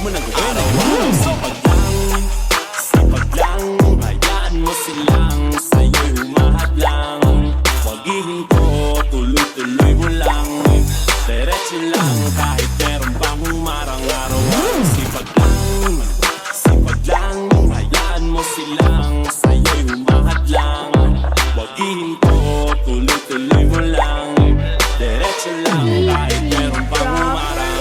mo nang gawin. Araw-araw sipag lang, hayaan mo silang sa'yo'y humahadlang. Huwag ihinto, tuloy-tuloy mo lang, diretso lang kahit meron pang humarang. Araw-araw sipag lang, hayaan mo silang sa'yo'y humahadlang. Huwag ihinto, tuloy-tuloy mo lang, diretso lang kahit meron pang humarang.